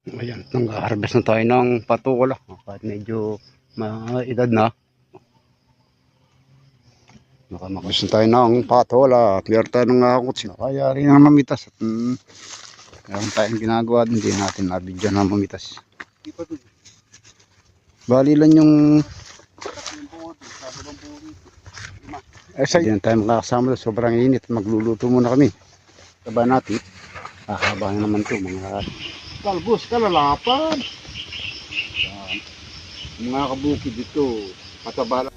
Ayan, nag-harvest na tayo ng patola. Kahit medyo edad na. Nakamakos na tayo ng patola. Clear tayo ng akutsi. Kaya rin ang mamitas. At meron tayong ginagawa. Hindi natin nabidyo na mamitas. Bali lang yung hindi na tayo makakasama. Sobrang init. Magluluto muna kami. Taba natin. Hahabangin naman ito mga talbos kalalapan. Mga kabukid dito. Patabala.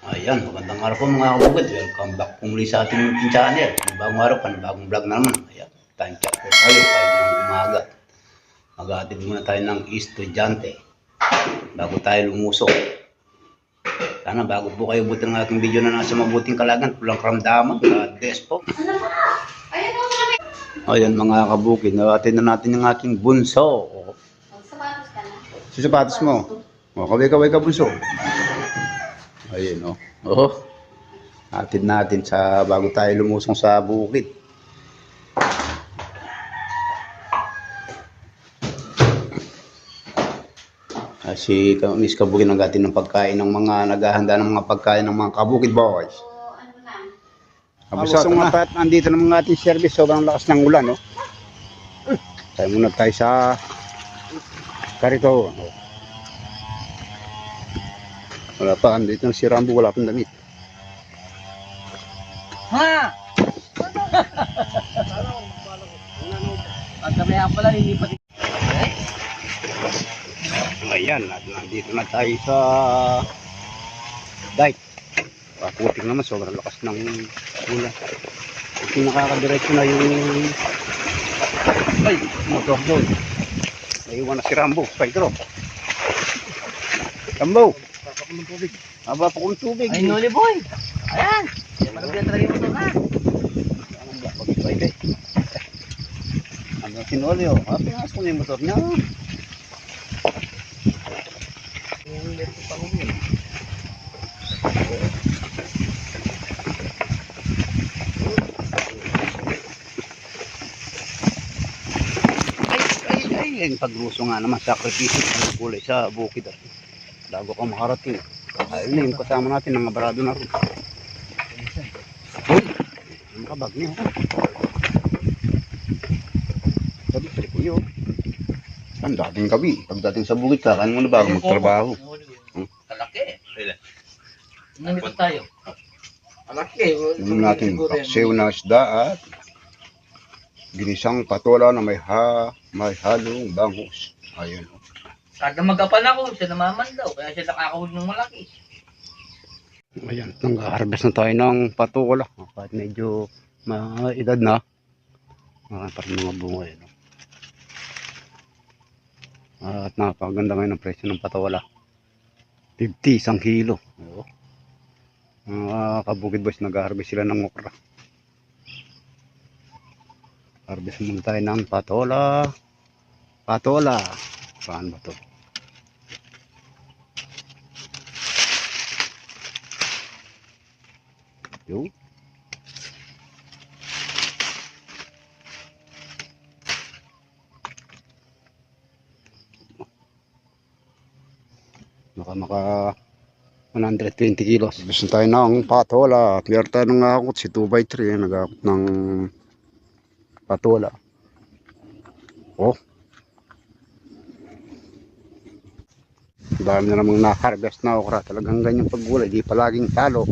Ayan, magandang araw po mga kabukid. Welcome back po muli sa ating channel. Bagong araw, panibagong vlog na naman. Ayan, time check po tayo. 5 ng umaga. Mag-aatid muna tayo ng estudyante bago tayo lumusok. Sana bago po kayo buti ng aking video na nasa mabuting kalagan, pulang karamdaman. God bless po. Ayan mga kabukid, natin na natin yung aking bunso. Sapatos ka na? Sapatos mo. O, kaway-kaway ka bunso. Ayun o. Oh. Atid natin sa bago tayo lumusong sa bukid. Si Miss Kabukid nag-atid ng pagkain ng mga naghahanda ng mga pagkain ng mga kabukid boys. O ano na? Abusat na. Andito na mga ating service. Sobrang lakas ng ulan. No? Tayo muna tayo sa karito. Wala pa. Andito si Rambo. Wala pang damit. Ha! Ang kamaya pala, hindi pa rin. Ayan. At nandito na tayo sa dike. Paputik naman. Sobrang lakas ng ulan. Kasi nakakadiretso na yung motor doon. Naiwan na si Rambo. Pedro. Rambo. Haba pa kong tubig. Ay, Noli boy! Ayan! Yan malagyan talaga yung motor na. Ano si Noli o? Pinasok ko na yung motor niya. Yung meron pa rin yun. Ay, pagruso nga naman, sakripisyo ang kulay sa bukid. Bago ka makarating. Ayun na yung kasama natin, mga barado na rin. Uy, yung kabag niya. Sabi, trip ko yun. Ang dating gabi, pagdating sa bukid, kakaan mo na bago magtrabaho. Kalaki. Nandito tayo. Kalaki. Yung natin paksiw na isda at ginisang patola na may halong bangus. Ayun. Kada magapan ako, siya namaman daw. Kaya siya nakakahuli ng malaki. Ayan, nag-harvest na tayo ng patola. Kahit medyo edad na. Parang mga bunga yun. At napakaganda ngayon ang presyo ng patola. 50 isang kilo. Mga kabukid boys, nag-harvest sila ng okra. Harvest muna tayo ng patola. Patola. Saan ba to? Yun. Maka 120 kilos. Gusto tayo ng patola. Clear tayo ng akot si 2x3. Nag-akot ng patola. Oh. Dami na namang na-harvest na okra. Talagang ganyan paggulay. Di palaging talo.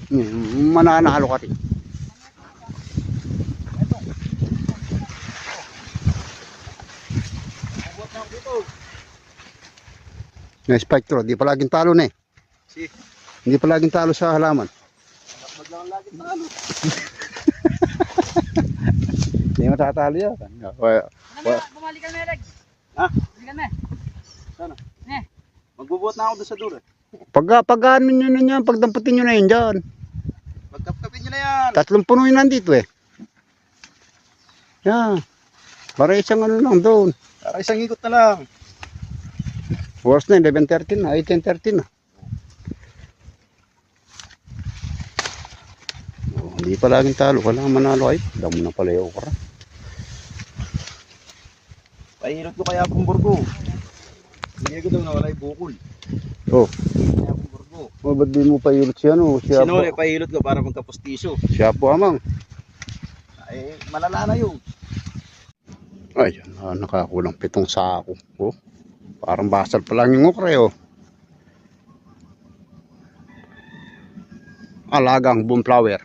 Mananalo ka rin. Na spectro. Di palaging talo na eh. Hindi palaging talo sa halaman. Hindi matatalo yan. Bumalik ka na, Alex. Ha? Bumalik ka na. Sana? Ne. Magbubuot na ako doon sa dulo. Pag-ano nyo na yan, pagdamputin nyo na yan dyan. Pagkapkapin nyo na yan. 3 puno yun nandito eh. Yan. Para isang ano lang doon. Para isang ikot na lang. Oras na, 11:13 na, 10:13 na. Oh, hindi pa laging talo. Kailangan manalo ay. Damo na pala yung okra. Pahilot ko kaya pong burgo. Hindi ko daw nawala yung bukol. Oh, Kaya pong burgo. oh ba't di mo pa yulot siya, no? Siya Sinuli, po, pahilot ko para magkapostisyo. siya po amang. Ay, malala na yun. Ay, nakakulang 7 sako. Oh, parang basal pa lang yung okra, oh. Alagang boomflower.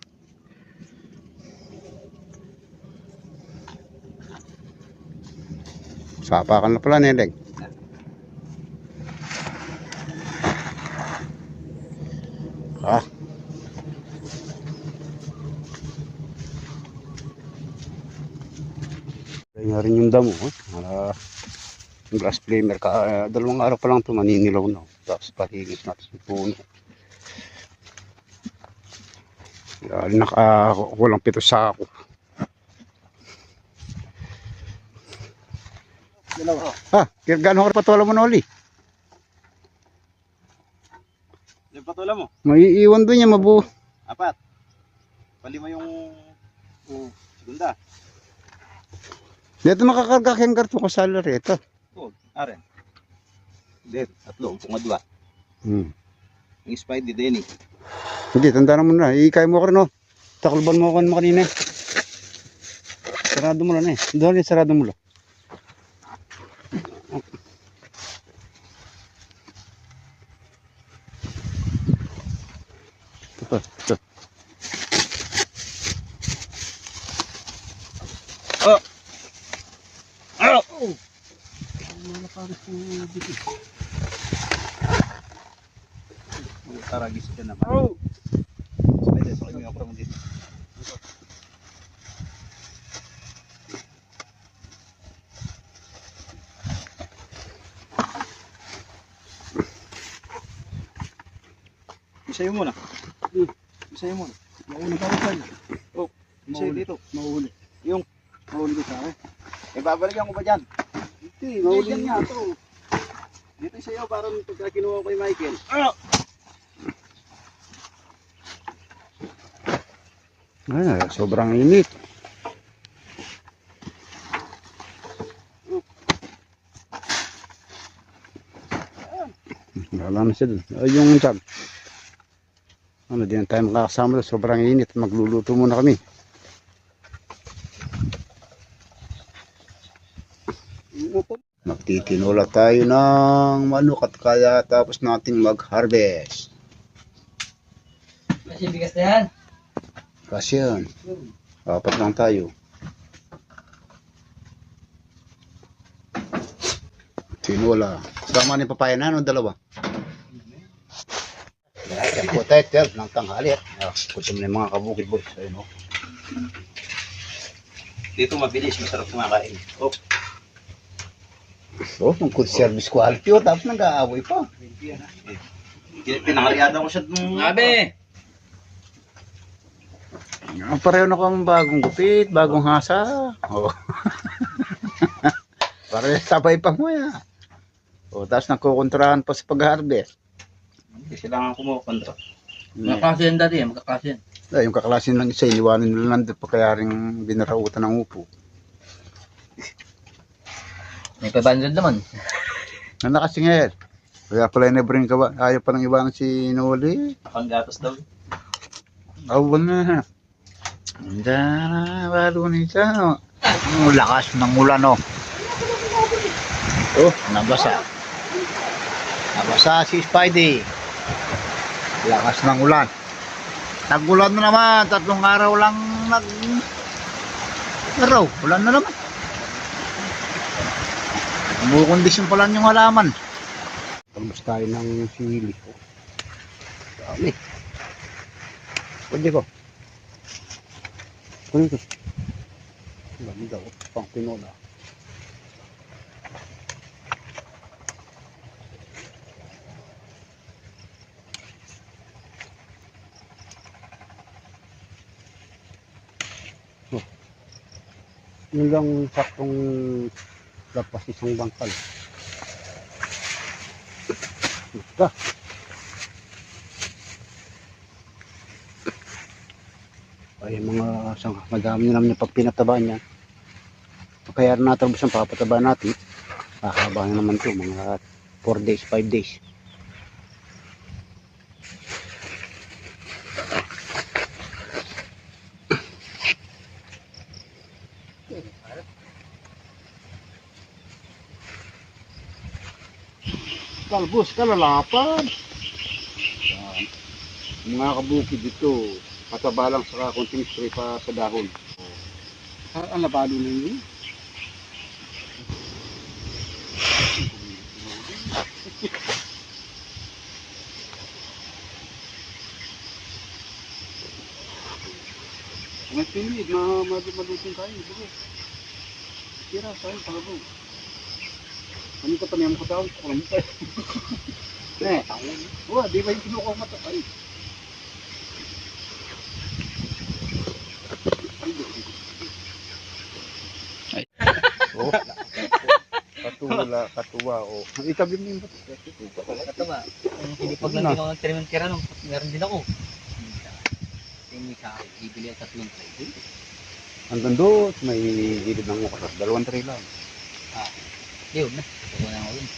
Sapakan na pala, Nedeng. Ah. Kaya rin yung damo, yung grass flamer. Dalawang araw pa lang ito, maninilaw na. Tapos palinis natin yung puno. Nakakulang 7 sako. Gano'n ka patulang mo na uli? Yung patula mo, May iwan doon niya, 4. Palima yung segunda. Dito makakarga kayong karto ko sa salary. Ito. Oh, aren. Dito, 3, pungadwa. Yung Spidey, Denny. Hindi, tandaan mo na. Ikay mo ko rin, no? Takalban mo ko kanina. Sarado mo lang eh. Doon yung sarado mo lang. Ito. Oh! Oh! Taragis ka naman. Oh! Spider, sa kanya ako mo dito. Isayo muna. Isayo muna. Mauli ka rin. Oh, isayo dito. Mauli. Yung Mauli ka rin. babalikan ko ba dyan? Hindi, Mauli yan nga to. Dito isayo para pagka kinuha ko kay Michael. Ah! Ay, sobrang init. Wala na siya dun. Ay, yung tag. Ano, di na tayo makakasama doon. Sobrang init. Magluluto muna kami. Magtitinola tayo ng manok at kaya tapos natin mag-harvest. Kasi bigas na yan. Kasi yan. 4 lang tayo. Tinola. Sama ni papaya na, ano, 2? Yan po tayo, 12 ng tanghali. Kutom na yung mga kabukid boys. Ayun, oh. Dito mabilis, masarap kumakain. Oh, So, ang good service quality, oh. Tapos nag-aaway pa. pinangalyada ko siya nung... Sabi! Pareho na kong bagong gupit, bagong hasa. Oh. Pareho sabay pa mo yan. O, tapos nakukontrahan pa sa pag-harvest. Hindi sila nga kumukontra. Magkaklase yan dati, magkaklase yan. Ay, yung kaklasin ng isa, iniwanan nila lang pa kaya rin binarautan ng upo. May 500 naman. Na nakasingil. Kaya pala na-bring ka ba? Ayaw pa ng ibang si Noli. Nakanggatas daw. Awan na. Hindi na, balo na siya. Ang lakas ng ulan, oh. Oh, nabasa. Nabasa si Spidey. Lakas ng ulan. Nag-ulan na naman. 3 araw lang araw. Ulan na naman. Bukondisyon pa lang yung halaman. Talbos tayo ng sili. Oh. Dami. Pwede ko. Pwede ko. Dami daw. Pang tinola. Yun lang saktong lapas isang bangkal. Ika. Ay, mga madami na naman yung pag pinataba niya. Kaya rin natin ang papataba natin. Kakaba na naman ito, mga 4 days, 5 days. Kalbos, kalalapan. Yan. Mga kabukid dito, pataba lang sa konting spray pa sa dahon. Ang labalo na yun. May pinid, malutin tayo. Kira, sa'yo, pagabo. Ano ka pa niya mo katawag? Alam mo pa. Wah, di ba yung kinukuha mata? Ay. Oh. Katuwa, oh. Itabi mo yung bato. Katawa. Hindi pag lang din ako nagtira nung meron din ako. Tingin sa akin, bibili ang 3 tray. Hanggang doon, may hilid ng mukha. 2 tray lang. Yun na. Ito na ako yun.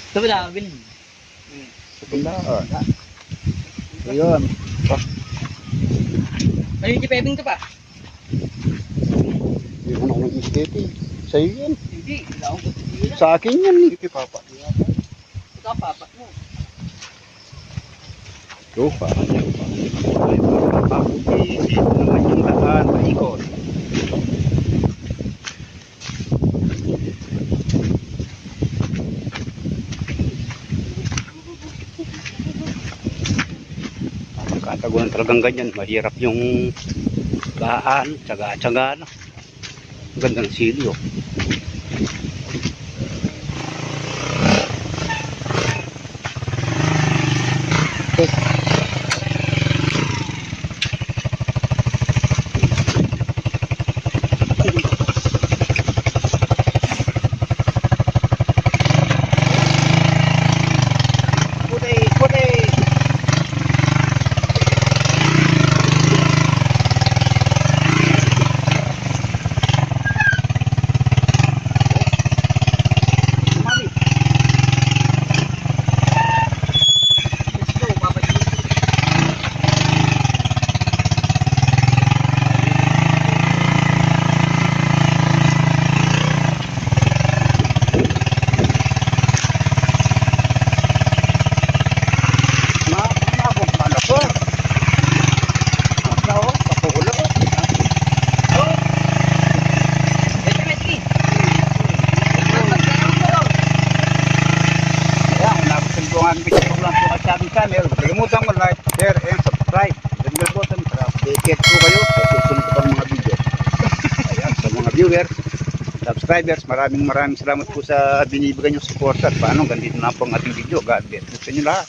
Ito ba nakabili? Sa tindaan. Ayun. Ano yung pebing ka pa? Hindi ko na ako ng iskete. Sa'yo yan. Hindi. Wala akong pagkakila. Sa akin yan. Hindi papa. Ito ang papat mo. Lupa. Paputi. Naman yung daan. Paikot. Kataguan talagang ganyan. Mahirap yung daan. Tsaga-tsaga na. Ang ganda ng silyo. Channel, kalimutan mo like, share, and subscribe. Then bell button para updated po kayo sa susunod ko pang mga video. Ayan, sa mga viewers, subscribers, maraming salamat po sa binibigay niyong support at paano, ganito na po ang ating video. God bless po sa inyo lahat.